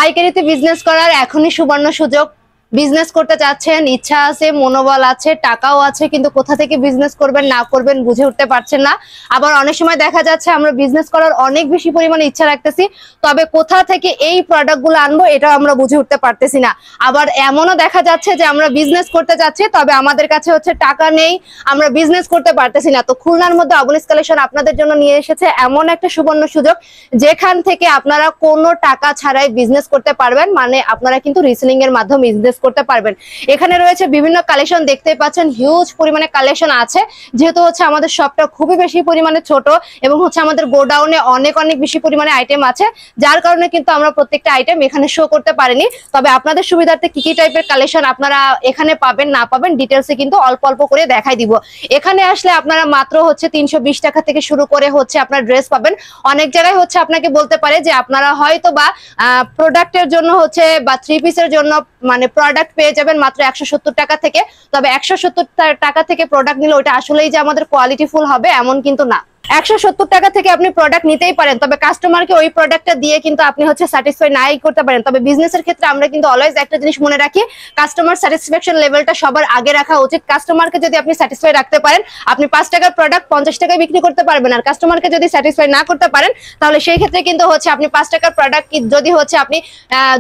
পাইকারিতে বিজনেস করার এখনই সুবর্ণ সুযোগ। বিজনেস করতে চাচ্ছেন, ইচ্ছা আছে, মনোবল আছে, টাকাও আছে, কিন্তু কোথা থেকে বিজনেস করবেন না করবেন বুঝে উঠতে পারছেন না। আবার অনেক সময় দেখা যাচ্ছে আমরা বিজনেস করার অনেক বেশি পরিমাণে ইচ্ছা রাখতেছি, তবে কোথা থেকে এই প্রোডাক্টগুলো আনবো এটাও আমরা বুঝে উঠতে পারতেছি না। আবার এমনও দেখা যাচ্ছে যে আমরা বিজনেস করতে চাচ্ছি, তবে আমাদের কাছে হচ্ছে টাকা নেই, আমরা বিজনেস করতে পারতেছি না। তো খুলনার মধ্যে অবনিস কালেকশন আপনাদের জন্য নিয়ে এসেছে এমন একটা সুবর্ণ সুযোগ, যেখান থেকে আপনারা কোনো টাকা ছাড়াই বিজনেস করতে পারবেন। মানে আপনারা কিন্তু রিসেলিং এর মাধ্যমে বিজনেস করতে পারবেন। এখানে রয়েছে বিভিন্ন কালেকশন, দেখতে পাচ্ছেন হিউজ পরিমাণে কালেকশন আছে। যেহেতু হচ্ছে আমাদের শপটা খুবই বেশি পরিমাণে ছোট এবং হচ্ছে আমাদের গোডাউনে অনেক বেশি পরিমাণে আইটেম আছে, যার কারণে কিন্তু আমরা প্রত্যেকটা আইটেম এখানে শো করতে পারিনি। তবে আপনাদের সুবিধার্থে কি কি টাইপের কালেকশন আপনারা এখানে পাবেন না পাবেন ডিটেলসে কিন্তু অল্প অল্প করে দেখাই দিব। এখানে আসলে আপনারা মাত্র হচ্ছে 320 টাকা থেকে শুরু করে হচ্ছে আপনার ড্রেস পাবেন। অনেক জায়গায় হচ্ছে আপনাকে বলতে পারে যে আপনারা হয়তো বা প্রোডাক্টের জন্য হচ্ছে বা 3 পিসের জন্য মানে প্রোডাক্ট পেয়ে যাবেন মাত্র 170 টাকা থেকে। তবে 170 টাকা থেকে প্রোডাক্ট নিলে ওটা আসলেই যে আমাদের কোয়ালিটিফুল হবে এমন কিন্তু না। 170 টাকা থেকে আপনি প্রোডাক্ট নিতেই পারেন, তবে কাস্টমারকে ওই প্রোডাক্টটা দিয়ে কিন্তু আপনি হচ্ছে স্যাটিসফাই নাই করতে পারেন। তবে বিজনেসের ক্ষেত্রে আমরা কিন্তু অলওয়েজ একটা জিনিস মনে রাখি, কাস্টমার স্যাটিসফ্যাকশন লেভেলটা সবার আগে রাখা উচিত। কাস্টমারকে যদি আপনি স্যাটিসফাই রাখতে পারেন, আপনি 5 টাকার প্রোডাক্ট 50 টাকায় বিক্রি করতে পারবেন। আর কাস্টমারকে যদি স্যাটিসফাই না করতে পারেন, তাহলে সেই ক্ষেত্রে কিন্তু হচ্ছে আপনি 5 টাকার প্রোডাক্ট যদি হচ্ছে আপনি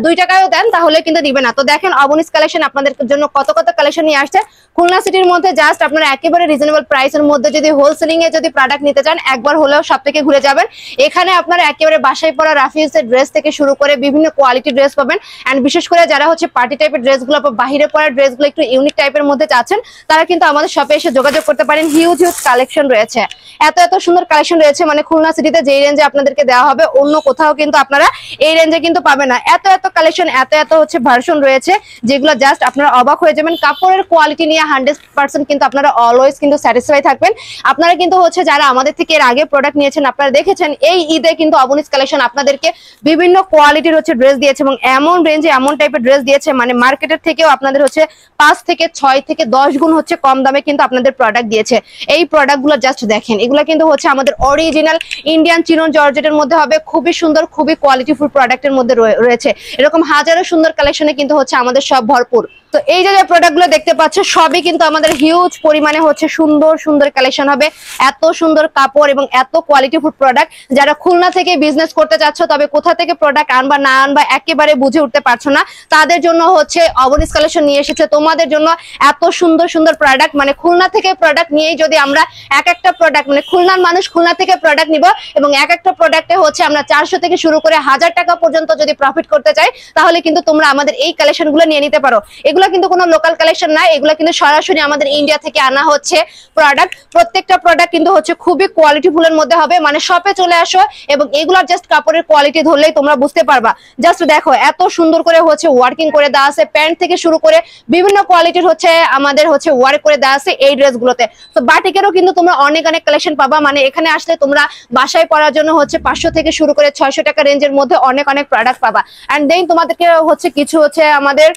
2 টাকায়ও দেন তাহলে কিন্তু দিবে না। তো দেখেন অবনিস কালেকশন আপনাদের জন্য কত কালেকশন নিয়ে আসছে খুলনা সিটির মধ্যে। জাস্ট আপনারা একেবারে রিজনেবল প্রাইসের মধ্যে যদি হোলসেলিং এ যদি প্রোডাক্ট নিতে চান, একবার হলেও সব থেকে ঘুরে যাবেন। এখানে আপনারা একেবারে বাসায় পরা রাফিউজের ড্রেস থেকে শুরু করে বিভিন্ন কোয়ালিটি ড্রেস পাবেন। এন্ড বিশেষ করে যারা হচ্ছে পার্টি টাইপের ড্রেসগুলো বা বাহিরে পরা ড্রেসগুলো একটু ইউনিক টাইপের মধ্যে চাচ্ছেন, তারা কিন্তু আমাদের শপে এসে যোগাযোগ করতে পারেন। হিউজ কালেকশন রয়েছে, এত সুন্দর কালেকশন রয়েছে। মানে খুলনা সিটিতে যেই রেঞ্জে আপনাদেরকে দেওয়া হবে অন্য কোথাও কিন্তু আপনারা এই রেঞ্জে কিন্তু পাবেন না। এত কালেকশন, এত হচ্ছে ভার্সন রয়েছে, যেগুলো জাস্ট আপনারা অবাক হয়ে যাবেন। কাপড়ের কোয়ালিটি নিয়ে 100% কিন্তু আপনারা অলওয়েজ কিন্তু স্যাটিসফাই থাকবেন। আপনারা কিন্তু হচ্ছে যারা আমাদের থেকে এর আগে প্রোডাক্ট নিয়েছেন, আপনারা দেখেছেন এই ঈদে কিন্তু অবনিস কালেকশন আপনাদেরকে বিভিন্ন কোয়ালিটির হচ্ছে ড্রেস দিয়েছে এবং এমন রেঞ্জে এমন টাইপের ড্রেস দিয়েছে, মানে মার্কেটের থেকেও আপনাদের হচ্ছে 5 থেকে 6 থেকে 10 গুণ হচ্ছে কম দামে কিন্তু আপনাদের প্রোডাক্ট দিয়েছে। এই প্রোডাক্টগুলো জাস্ট দেখেন, এগুলো কিন্তু হচ্ছে আমাদের অরিজিনাল ইন্ডিয়ান চিনন জর্জেটের মধ্যে হবে। খুবই সুন্দর, খুবই কোয়ালিটিফুল প্রোডাক্টের মধ্যে রয়েছে। এরকম হাজারো সুন্দর কালেকশনে কিন্তু হচ্ছে আমাদের সব ভরপুর। তো এই যে প্রোডাক্টগুলো দেখতে পাচ্ছ সবই কিন্তু আমাদের হিউজ পরিমাণে হচ্ছে সুন্দর কালেকশন হবে। এত সুন্দর কাপড় এবং এত কোয়ালিটিফুল প্রোডাক্ট। যারা খুলনা থেকে বিজনেস করতে চাচ্ছ, তবে কোথা থেকে প্রোডাক্ট আনবা না আনবা একেবারে বুঝে উঠতে পারছো না, তাদের জন্য হচ্ছে অবনিস কালেকশন নিয়ে এসেছে তোমাদের জন্য এত সুন্দর প্রোডাক্ট। মানে খুলনা থেকে প্রোডাক্ট নিয়েই যদি আমরা একটা প্রোডাক্ট, মানে খুলনার মানুষ খুলনা থেকে প্রোডাক্ট নিব এবং একটা প্রোডাক্টে হচ্ছে আমরা 400 থেকে শুরু করে 1000 টাকা পর্যন্ত যদি প্রফিট করতে চাই, তাহলে কিন্তু তোমরা আমাদের এই কালেকশনগুলো নিয়ে নিতে পারো। এগুলো কিন্তু কোনো লোকাল কালেকশন না, এগুলো কিন্তু সরাসরি আমাদের ইন্ডিয়া থেকে আনা হচ্ছে প্রোডাক্ট। প্রত্যেকটা প্রোডাক্ট কিন্তু হচ্ছে খুবই কোয়ালিটিফুল এর মধ্যে হবে। মানে শপে চলে আসো এবং এগুলোর জাস্ট কাপড়ের কোয়ালিটি ধরলেই তোমরা বুঝতে পারবা। জাস্ট দেখো এত সুন্দর করে হচ্ছে ওয়ার্কিং করে দেওয়া আছে, প্যান্ট থেকে শুরু করে বিভিন্ন কোয়ালিটির হচ্ছে আমাদের হচ্ছে ওয়ার্ক করে দেওয়া আছে এই ড্রেসগুলোতে। তো বাটিকেরও কিন্তু তোমরা অনেক কালেকশন পাবা। মানে এখানে আসলে তোমরা বাসায় পরার জন্য হচ্ছে 500 থেকে শুরু করে 600 টাকা রেঞ্জের মধ্যে অনেক প্রোডাক্ট পাবা। এন্ড দেন তোমাদেরকে হচ্ছে কিছু হচ্ছে আমাদের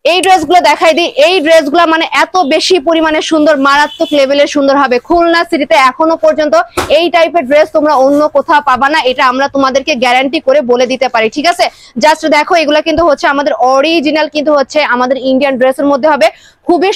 এই ড্রেসগুলো দেখাই দিই। এই ড্রেসগুলো মানে এত বেশি পরিমাণে সুন্দর, মারাত্মক লেভেলের সুন্দর হবে। খুলনা সিটিতে এখনো পর্যন্ত এই টাইপের ড্রেস তোমরা অন্য কোথাও পাবা না, এটা আমরা তোমাদেরকে গ্যারান্টি করে বলে দিতে পারি। ঠিক আছে, জাস্ট দেখো এগুলো কিন্তু হচ্ছে আমাদের অরিজিনাল কিন্তু হচ্ছে আমাদের ইন্ডিয়ান ড্রেসের মধ্যে হবে। খুবই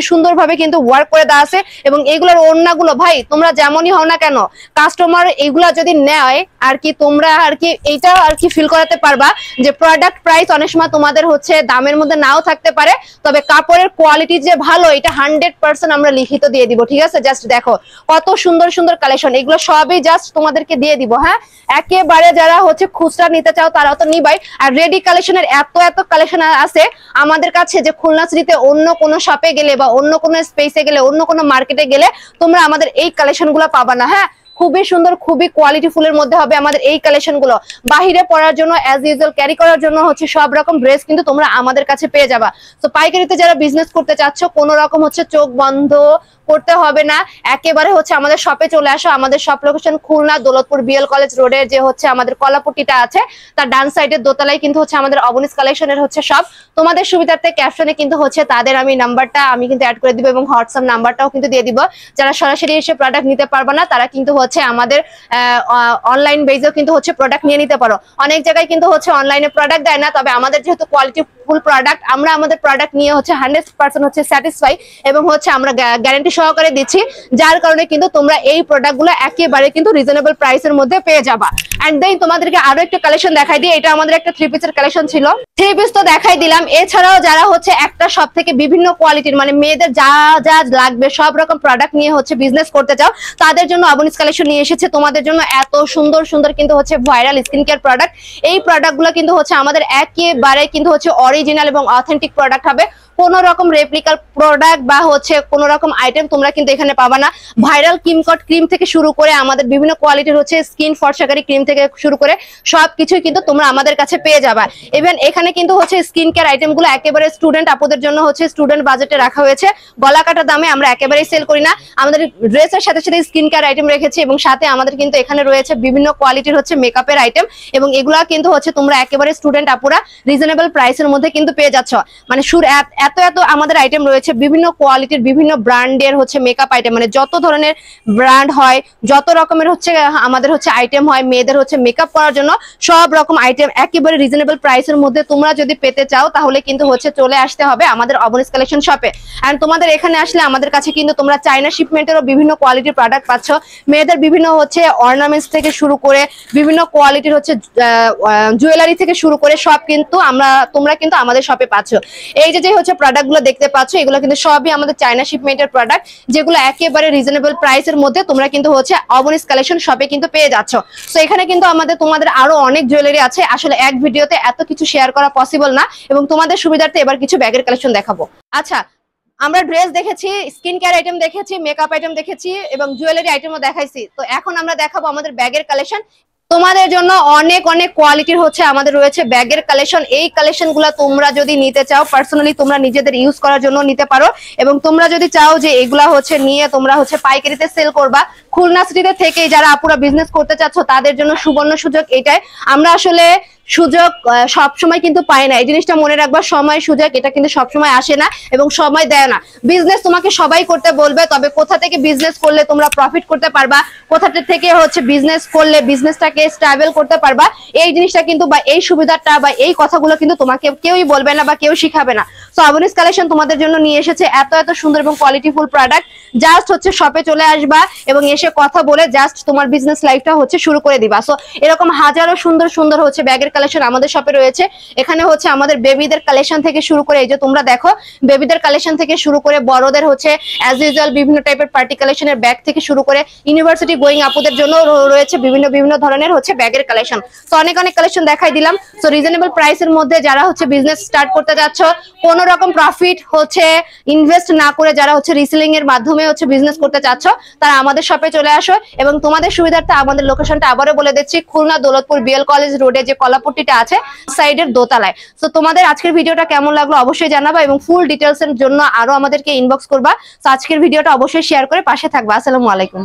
সুন্দর ভাবে কিন্তু ওয়ার্ক করে দেওয়া আছে। এবং এগুলোর ওড়নাগুলো ভাই তোমরা যেমনই হও না কেন, কাস্টমার এগুলা যদি নেয় আর কি তোমরা আর কি এইটা আর কি ফিল করাতে পারবা যে প্রোডাক্ট প্রাইস অনেক সময় তোমাদের হচ্ছে দামের মধ্যে নাও থাকতে পারে, তবে কাপড়ের কোয়ালিটি যে ভালো এটা 100% আমরা লিখিত দিয়ে দিব। ঠিক আছে, জাস্ট দেখো কত সুন্দর কালেকশন, এগুলো সবই জাস্ট তোমাদেরকে দিয়ে দিব। হ্যাঁ, একেবারে যারা হচ্ছে খুচরা নিতে চাও তারাও তো নিবাই। আর রেডি কালেকশনের এত কালেকশন আছে আমাদের কাছে যে খুলনা সিটিতে অন্য কোনো শপে গেলে বা অন্য কোনো স্পেসে গেলে, অন্য কোনো মার্কেটে গেলে তোমরা আমাদের এই কালেকশনগুলো পাবা না। হ্যাঁ, খুবই সুন্দর, খুবই কোয়ালিটিফুলের মধ্যে হবে আমাদের এই কালেকশনগুলো। বাহিরে পরার জন্য অ্যাজ ইউজুয়াল ক্যারি করার জন্য হচ্ছে সব রকম ড্রেস কিন্তু তোমরা আমাদের কাছে পেয়ে যাবা। তো পাইকারিতে যারা বিজনেস করতে চাচ্ছ, কোনো রকম হচ্ছে চোখ বন্ধ করতে হবে না, একেবারে হচ্ছে আমাদের শপে চলে আসো। আমাদের shop location Khulna Daulatpur B L college রোডের যে হচ্ছে আমাদের কলাপট্টিটা আছে তার ডান সাইডের দোতলায় কিন্তু হচ্ছে আমাদের অবনিস কালেকশনের হচ্ছে শপ। তোমাদের সুবিধার্থে ক্যাপশনে কিন্তু হচ্ছে তাদের আমি নাম্বারটা আমি কিন্তু অ্যাড করে দিব এবং হোয়াটসঅ্যাপ নাম্বারটাও কিন্তু দিয়ে দিব। যারা সরাসরি এসে প্রোডাক্ট নিতে পারবে না তারা কিন্তু হচ্ছে আমাদের অনলাইন বেজেও কিন্তু হচ্ছে প্রোডাক্ট নিয়ে নিতে পারো। অনেক জায়গায় কিন্তু হচ্ছে অনলাইনে প্রোডাক্ট দেয় না, তবে আমাদের যেহেতু কোয়ালিটি ফুল প্রোডাক্ট, আমরা আমাদের প্রোডাক্ট নিয়ে হচ্ছে 100% হচ্ছে স্যাটিসফাই এবং হচ্ছে আমরা গ্যারান্টি সহকারে দিচ্ছি, যার কারণে কিন্তু তোমরা এই প্রোডাক্টগুলো একেবারে কিন্তু রিজনেবল প্রাইসের মধ্যে পেয়ে যাবা। এন্ড দেন তোমাদেরকে আরো একটা কালেকশন দেখাই দিই। এটা আমাদের একটা 3 পিসের কালেকশন ছিল, 3 পিস তো দেখাই দিলাম। এছাড়াও যারা হচ্ছে একটা শপ থেকে বিভিন্ন কোয়ালিটির মানে মেয়েদের যা যা লাগবে সব রকম প্রোডাক্ট নিয়ে হচ্ছে বিজনেস করতে চাও, তাদের জন্য অবনিস কালেকশন নিয়ে এসেছে তোমাদের জন্য এত সুন্দর সুন্দর কিন্তু হচ্ছে ভাইরাল স্কিন কেয়ার প্রোডাক্ট। এই প্রোডাক্টগুলো কিন্তু হচ্ছে আমাদের একেবারে কিন্তু হচ্ছে অরিজিনাল এবং অথেন্টিক প্রোডাক্ট হবে। কোন রকম রেপ্লিকাল প্রোডাক্ট বা হচ্ছে কোন রকম আইটেম তোমরা কিন্তু এখানে পাবা না। ভাইরাল কিমকট ক্রিম থেকে শুরু করে আমাদের বিভিন্ন কোয়ালিটির হচ্ছে স্কিন ফর্সাকারী ক্রিম থেকে শুরু করে সবকিছুই কিন্তু তোমরা আমাদের কাছে পেয়ে যাবা। ইভেন এখানে কিন্তু হচ্ছে স্কিন কেয়ার আইটেম গুলো একেবারে স্টুডেন্ট আপুদের জন্য হচ্ছে স্টুডেন্ট বাজেটে রাখা হয়েছে। গলা কাটা দামে আমরা একেবারেই সেল করি না। আমাদের ড্রেসের সাথে সাথে স্কিন কেয়ার আইটেম রেখেছি এবং সাথে আমাদের কিন্তু এখানে রয়েছে বিভিন্ন কোয়ালিটির হচ্ছে মেকআপের আইটেম, এবং এগুলা কিন্তু হচ্ছে তোমরা একেবারে স্টুডেন্ট আপুরা রিজনেবল প্রাইসের মধ্যে কিন্তু পেয়ে যাচ্ছ। মানে এত এত আমাদের আইটেম রয়েছে, বিভিন্ন কোয়ালিটির বিভিন্ন ব্র্যান্ডের হচ্ছে মেকআপ আইটেম, মানে যত ধরনের ব্র্যান্ড হয়, যত রকমের হচ্ছে আমাদের হচ্ছে আইটেম হয় মেয়েদের হচ্ছে মেকআপ করার জন্য, সব রকম আইটেম একেবারে রিজনেবল প্রাইসের মধ্যে তোমরা যদি পেতে চাও তাহলে কিন্তু হচ্ছে চলে আসতে হবে আমাদের অবনিস কালেকশন শপে। এন্ড তোমাদের এখানে আসলে আমাদের কাছে কিন্তু তোমরা চাইনা শিপমেন্টেরও বিভিন্ন কোয়ালিটির প্রোডাক্ট পাচ্ছ। মেয়েদের বিভিন্ন হচ্ছে অর্নামেন্টস থেকে শুরু করে বিভিন্ন কোয়ালিটির হচ্ছে জুয়েলারি থেকে শুরু করে সব কিন্তু তোমরা কিন্তু আমাদের শপে পাচ্ছ। এই যে হচ্ছে প্রোডাক্ট দেখতে পাচ্ছ, এগুলো কিন্তু সবই আমাদের চাইনা শিপমেন্টের প্রোডাক্ট, যেগুলো একেবারে রিজনেবল প্রাইসের মধ্যে তোমরা কিন্তু হচ্ছে অবনিস কালেকশন শপে কিন্তু পেয়ে যাচ্ছ। তো এখানে কিন্তু তোমাদের আরো অনেক জুয়েলারি আছে। আসলে এক ভিডিওতে এত কিছু শেয়ার করা পসিবল না, এবং তোমাদের সুবিধার্থে এবার কিছু ব্যাগের কালেকশন দেখাবো। আচ্ছা, আমরা ড্রেস দেখেছি, স্কিন কেয়ার আইটেম দেখেছি, মেকআপ আইটেম দেখেছি এবং জুয়েলারি আইটেমও দেখাইছি। তো এখন আমরা দেখাবো আমাদের ব্যাগের কালেকশন। তোমাদের জন্য অনেক অনেক কোয়ালিটির হচ্ছে আমাদের রয়েছে ব্যাগের কালেকশন। এই কালেকশন গুলা তোমরা যদি নিতে চাও পার্সোনালি তোমরা নিজেদের ইউজ করার জন্য নিতে পারো, এবং তোমরা যদি চাও যে এগুলা হচ্ছে নিয়ে তোমরা হচ্ছে পাইকারিতে সেল করবা, খুলনা সিটিতে থেকে যারা আপুরা বিজনেস করতে চাচ্ছ তাদের জন্য সুবর্ণ সুযোগ এটাই। আমরা আসলে সুযোগ সবসময় কিন্তু পাই না, এই জিনিসটা মনে রাখবা। সময় সুযোগ এটা কিন্তু সবসময় আসে না এবং সময় দেয় না। বিজনেস তোমাকে সবাই করতে বলবে, তবে কোথা থেকে বিজনেস করলে তোমরা প্রফিট করতে পারবা, কোথা থেকে হচ্ছে বিজনেস করলে বিজনেসটাকে স্টেবল করতে পারবা, এই জিনিসটা কিন্তু বা এই সুবিধাটা বা এই কথাগুলো কিন্তু তোমাকে কেউই বলবে না বা কেউ শিখাবে না। সো অবনিস কালেকশন তোমাদের জন্য নিয়ে এসেছে এত এত সুন্দর এবং কোয়ালিটিফুল প্রোডাক্ট। জাস্ট হচ্ছে শপে চলে আসবা এবং এসে কথা বলে জাস্ট তোমার বিজনেস লাইফটা হচ্ছে শুরু করে দিবা। সো এরকম হাজারো সুন্দর সুন্দর হচ্ছে ব্যাগের কালেকশন আমাদের শপে রয়েছে। এখানে হচ্ছে আমাদের বেবিদের কালেকশন থেকে শুরু করে, এই যে তোমরা দেখো বেবিদের কালেকশন থেকে শুরু করে বড়দের হচ্ছে অ্যাজ ইউজুয়াল বিভিন্ন টাইপের পার্টি কালেকশনের ব্যাগ থেকে শুরু করে ইউনিভার্সিটি গোয়িং আপুদের জন্য রয়েছে বিভিন্ন ধরনের হচ্ছে ব্যাগের কালেকশন। তো অনেক অনেক কালেকশন দেখাই দিলাম। সো রিজনেবল প্রাইসের মধ্যে যারা হচ্ছে বিজনেস স্টার্ট করতে যাচ্ছ, কোনো রকম প্রফিট হচ্ছে ইনভেস্ট না করে যারা হচ্ছে রিসেলিং এর মাধ্যমে হচ্ছে বিজনেস করতে চাচ্ছ, তারা আমাদের শপে চলে আসো। এবং তোমাদের সুবিধার্থে আমাদের লোকেশনটা আবারও বলে দিচ্ছি, খুলনা দৌলতপুর বিএল কলেজ রোডে যে কলাপট্টিটা আছে সাইডের দোতলায়। তো তোমাদের আজকের ভিডিওটা কেমন লাগলো অবশ্যই জানাবা, এবং ফুল ডিটেলস এর জন্য আরো আমাদেরকে ইনবক্স করবা। তো আজকের ভিডিওটা অবশ্যই শেয়ার করে পাশে থাকবা। আসসালামু আলাইকুম।